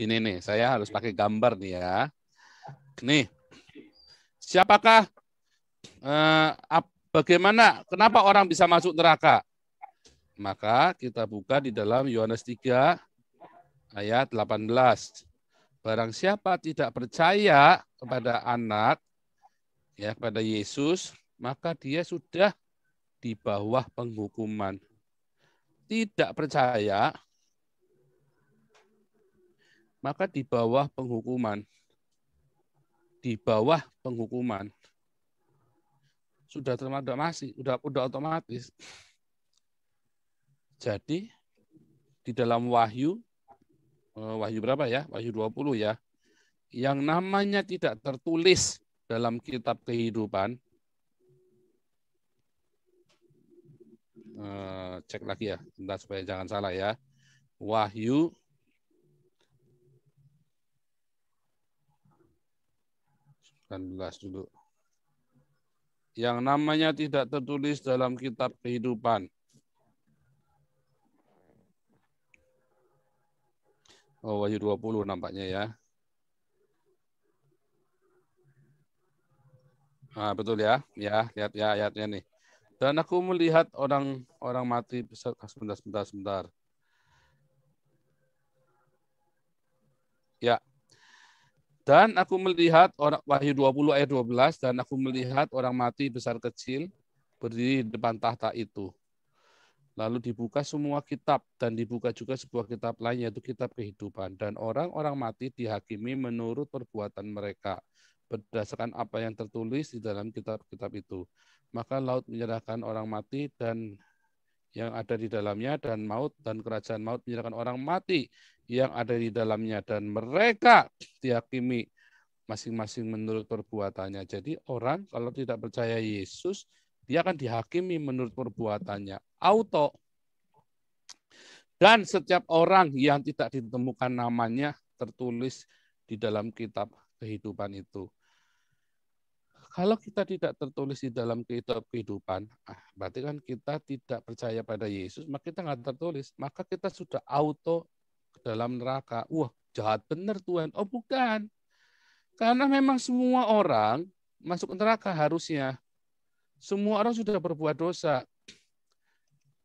Ini nih, saya harus pakai gambar nih ya. Nih, siapakah, bagaimana, kenapa orang bisa masuk neraka? Maka kita buka di dalam Yohanes 3 ayat 18. Barang siapa tidak percaya kepada anak, ya kepada Yesus, maka dia sudah di bawah penghukuman. Tidak percaya, maka di bawah penghukuman. Di bawah penghukuman. Sudah masih, udah otomatis. Jadi di dalam Wahyu berapa ya? Wahyu 20 ya. Yang namanya tidak tertulis dalam kitab kehidupan. Cek lagi ya, bentar supaya jangan salah ya. Wahyu 19 dulu. Yang namanya tidak tertulis dalam kitab kehidupan. Oh, Wahyu 20 nampaknya ya. Nah, betul ya. Ya, lihat ya ayatnya nih. Dan aku melihat orang mati, sebentar. Ya. Dan aku melihat Wahyu 20 ayat 12, dan aku melihat orang mati besar kecil berdiri di depan tahta itu. Lalu dibuka semua kitab, dan dibuka juga sebuah kitab lain, yaitu kitab kehidupan. Dan orang-orang mati dihakimi menurut perbuatan mereka, berdasarkan apa yang tertulis di dalam kitab-kitab itu. Maka laut menyerahkan orang mati dan yang ada di dalamnya, dan maut dan kerajaan maut menyerahkan orang mati yang ada di dalamnya, dan mereka dihakimi masing-masing menurut perbuatannya. Jadi orang kalau tidak percaya Yesus, dia akan dihakimi menurut perbuatannya. Auto. Dan setiap orang yang tidak ditemukan namanya tertulis di dalam kitab kehidupan itu. Kalau kita tidak tertulis di dalam kitab kehidupan, berarti kan kita tidak percaya pada Yesus, maka kita nggak tertulis. Maka kita sudah auto ke dalam neraka. Wah, jahat benar Tuhan. Oh, bukan. Karena memang semua orang masuk neraka harusnya. Semua orang sudah berbuat dosa.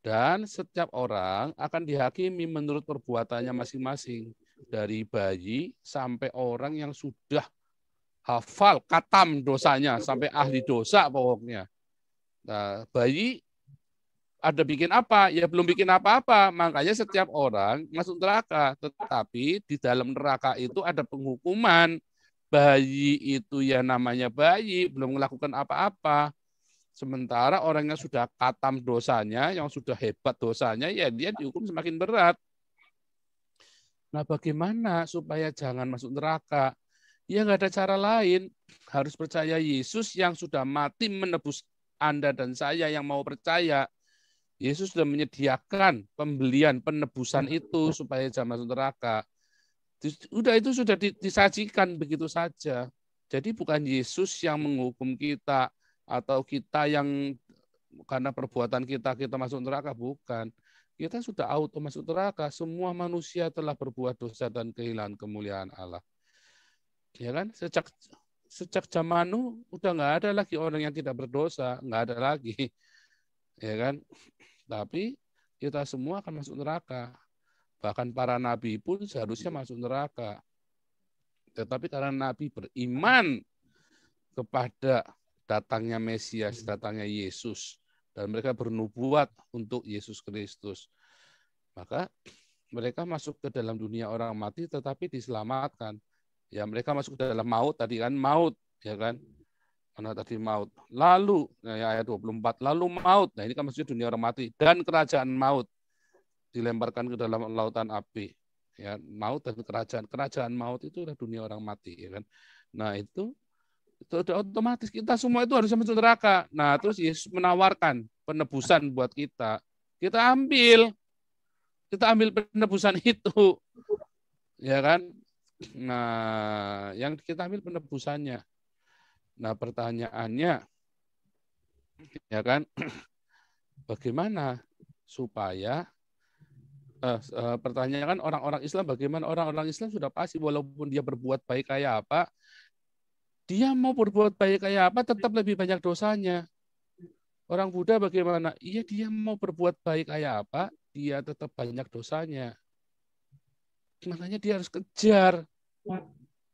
Dan setiap orang akan dihakimi menurut perbuatannya masing-masing. Dari bayi sampai orang yang sudah hafal, katam dosanya, sampai ahli dosa pokoknya. Nah, bayi ada bikin apa? Ya belum bikin apa-apa. Makanya setiap orang masuk neraka. Tetapi di dalam neraka itu ada penghukuman. Bayi itu ya namanya bayi, belum melakukan apa-apa. Sementara orang yang sudah katam dosanya, yang sudah hebat dosanya, ya dia dihukum semakin berat. Nah, bagaimana supaya jangan masuk neraka? Ya nggak ada cara lain. Harus percaya Yesus yang sudah mati menebus Anda dan saya yang mau percaya. Yesus sudah menyediakan pembelian penebusan itu supaya jangan masuk neraka. Itu sudah disajikan begitu saja. Jadi bukan Yesus yang menghukum kita atau kita yang karena perbuatan kita masuk neraka, bukan. Kita sudah auto masuk neraka. Semua manusia telah berbuat dosa dan kehilangan kemuliaan Allah. Ya kan? Sejak zaman Nuh udah nggak ada lagi orang yang tidak berdosa, nggak ada lagi. Ya kan? Tapi kita semua akan masuk neraka. Bahkan para nabi pun seharusnya masuk neraka. Tetapi karena nabi beriman kepada datangnya Mesias, datangnya Yesus, dan mereka bernubuat untuk Yesus Kristus, maka mereka masuk ke dalam dunia orang mati tetapi diselamatkan. Ya, mereka masuk ke dalam maut, tadi kan maut, ya kan? Karena tadi maut. Lalu, ya, ayat 24, lalu maut. Nah, ini kan maksudnya dunia orang mati. Dan kerajaan maut dilemparkan ke dalam lautan api. Ya, maut dan kerajaan maut itu adalah dunia orang mati, ya kan? Nah, itu udah otomatis kita semua itu harus masuk neraka. Nah, terus Yesus menawarkan penebusan buat kita. Kita ambil penebusan itu, ya kan? Nah, yang kita ambil penebusannya. Nah, pertanyaannya, ya kan, bagaimana supaya Pertanyaan kan orang-orang Islam bagaimana? Orang-orang Islam sudah pasti walaupun dia berbuat baik kayak apa, dia mau berbuat baik kayak apa tetap lebih banyak dosanya. Orang Buddha bagaimana? Iya dia mau berbuat baik kayak apa, dia tetap banyak dosanya. Makanya dia harus kejar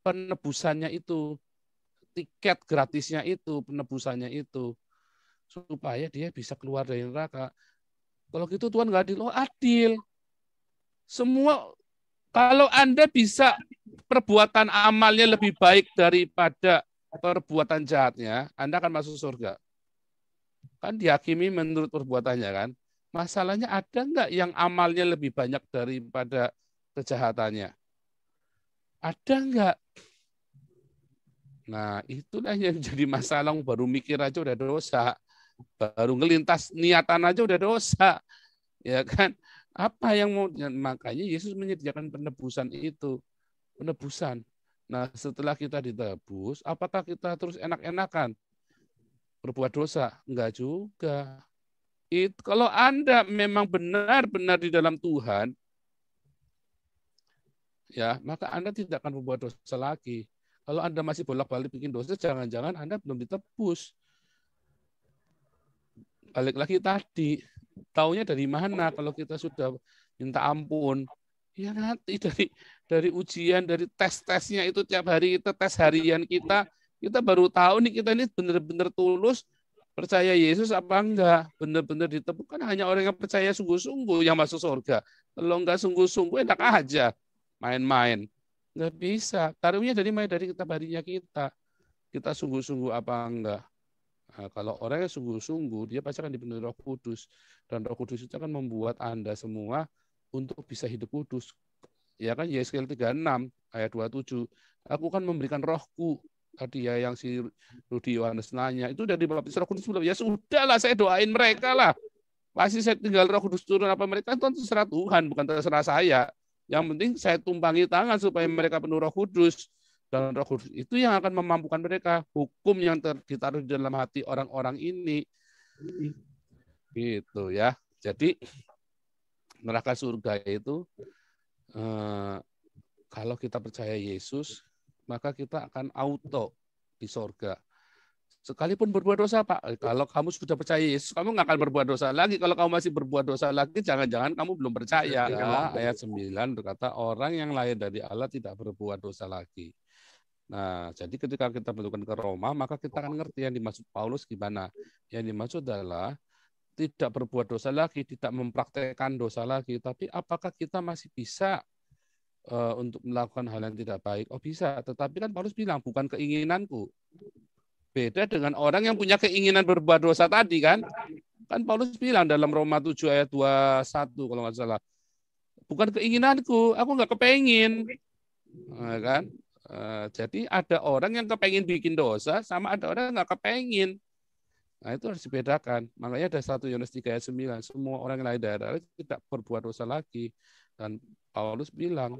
penebusannya itu, tiket gratisnya itu, penebusannya itu, supaya dia bisa keluar dari neraka. Kalau gitu Tuhan nggak adil, oh adil. Semua kalau Anda bisa perbuatan amalnya lebih baik daripada perbuatan jahatnya, Anda akan masuk surga. Kan dihakimi menurut perbuatannya kan. Masalahnya ada nggak yang amalnya lebih banyak daripada kejahatannya? Ada nggak? Nah, itulah yang jadi masalah. Baru mikir aja udah dosa. Baru ngelintas niatan aja udah dosa. Ya kan? Apa yang mau, makanya Yesus menyediakan penebusan itu. Penebusan. Nah, setelah kita ditebus, apakah kita terus enak-enakan berbuat dosa? Enggak juga. Kalau Anda memang benar-benar di dalam Tuhan, ya, maka Anda tidak akan berbuat dosa lagi. Kalau Anda masih bolak-balik bikin dosa, jangan-jangan Anda belum ditebus. Balik lagi tadi, taunya dari mana kalau kita sudah minta ampun? Ya nanti dari ujian, dari tes-tesnya itu tiap hari kita tes harian kita baru tahu nih kita ini benar-benar tulus percaya Yesus apa enggak, benar-benar ditemukan hanya orang yang percaya sungguh-sungguh yang masuk surga. Kalau enggak sungguh-sungguh enak aja main-main. Enggak bisa. Taruhnya dari mana? Dari kitab harinya kita. Kita sungguh-sungguh apa enggak. Nah, kalau orang yang sungguh-sungguh, dia pasti akan dipenuhi Roh Kudus. Dan Roh Kudus itu akan membuat Anda semua untuk bisa hidup kudus. Ya kan Yesaya 36 ayat 27. Aku kan memberikan rohku. Tadi ya yang si Rudi Yohanes nanya, itu udah dibaptis Roh Kudus belum? Ya sudahlah, saya doain mereka lah. Pasti saya tinggal Roh Kudus turun apa mereka, itu terserah Tuhan, bukan terserah saya. Yang penting saya tumpangi tangan supaya mereka penuh Roh Kudus. Dan Roh Kudus itu yang akan memampukan mereka. Hukum yang ditaruh di dalam hati orang-orang ini. Gitu ya. Jadi neraka surga itu kalau kita percaya Yesus, maka kita akan auto di surga. Sekalipun berbuat dosa, Pak. Kalau kamu sudah percaya Yesus, kamu nggak akan berbuat dosa lagi. Kalau kamu masih berbuat dosa lagi, jangan-jangan kamu belum percaya. Ya, ayat 9 berkata, orang yang lahir dari Allah tidak berbuat dosa lagi. Nah, jadi ketika kita bertukan ke Roma, maka kita akan ngerti yang dimaksud Paulus gimana. Yang dimaksud adalah tidak berbuat dosa lagi, tidak mempraktekkan dosa lagi. Tapi apakah kita masih bisa untuk melakukan hal yang tidak baik? Oh bisa, tetapi kan Paulus bilang, bukan keinginanku. Beda dengan orang yang punya keinginan berbuat dosa tadi kan. Kan Paulus bilang dalam Roma 7 ayat 21 kalau nggak salah. Bukan keinginanku, aku nggak kepengin. Nah, kan? Jadi ada orang yang kepengin bikin dosa sama ada orang yang nggak kepengin. Nah itu harus dibedakan. Makanya ada 1 Yohanes 3 ayat 9. Semua orang yang lahir dari Allah tidak berbuat dosa lagi. Dan Paulus bilang,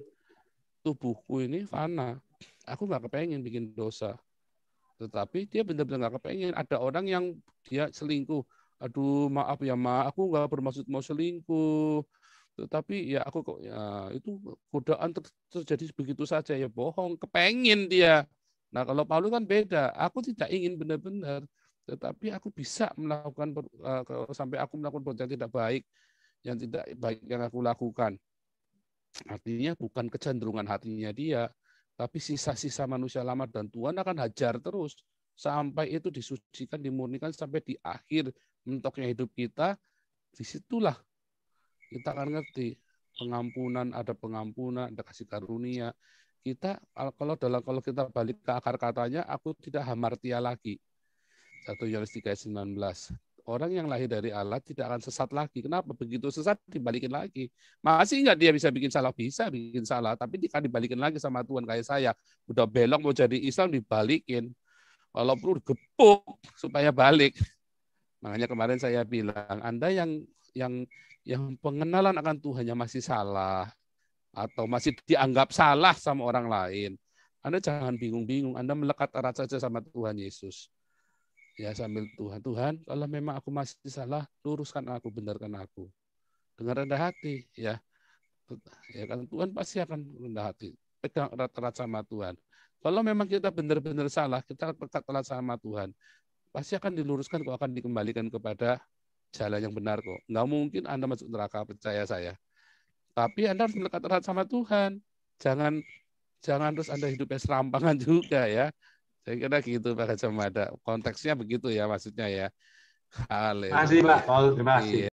tubuhku ini fana. Aku nggak kepengin bikin dosa. Tetapi dia benar-benar nggak kepengen. Ada orang yang dia selingkuh. Aduh maaf ya ma, aku nggak bermaksud mau selingkuh. Tetapi ya aku kok ya itu godaan terjadi begitu saja ya bohong. Kepengen dia. Nah kalau Paulus kan beda. Aku tidak ingin benar-benar. Tetapi aku bisa melakukan sampai aku melakukan perbuatan yang tidak baik, yang tidak baik yang aku lakukan. Artinya bukan kecenderungan hatinya dia, tapi sisa-sisa manusia lama dan Tuhan akan hajar terus sampai itu disucikan, dimurnikan sampai di akhir mentoknya hidup kita. Disitulah kita akan ngerti pengampunan, ada kasih karunia. Kita kalau kita balik ke akar katanya, aku tidak hamartia lagi. 1 Yohanes 3 ayat 19. Orang yang lahir dari Allah tidak akan sesat lagi. Kenapa? Begitu sesat dibalikin lagi. Masih nggak dia bisa bikin salah? Bisa bikin salah. Tapi dia akan dibalikin lagi sama Tuhan kayak saya. Udah belok mau jadi Islam dibalikin. Kalau perlu gepuk supaya balik. Makanya kemarin saya bilang, Anda yang pengenalan akan Tuhannya masih salah atau masih dianggap salah sama orang lain, Anda jangan bingung-bingung. Anda melekat erat saja sama Tuhan Yesus. Ya sambil Tuhan, kalau memang aku masih salah, luruskan aku, benarkan aku. Dengan rendah hati, ya. Ya kan, Tuhan pasti akan rendah hati. Pegang erat-erat sama Tuhan. Kalau memang kita benar-benar salah, kita pekat erat sama Tuhan, pasti akan diluruskan kok, akan dikembalikan kepada jalan yang benar kok. Nggak mungkin Anda masuk neraka, percaya saya. Tapi Anda harus melekat erat sama Tuhan. Jangan terus Anda hidupnya serampangan juga ya. Saya kira gitu Pak Kacamada. Konteksnya begitu ya maksudnya ya. Terima kasih Pak Paul, terima kasih. Iya.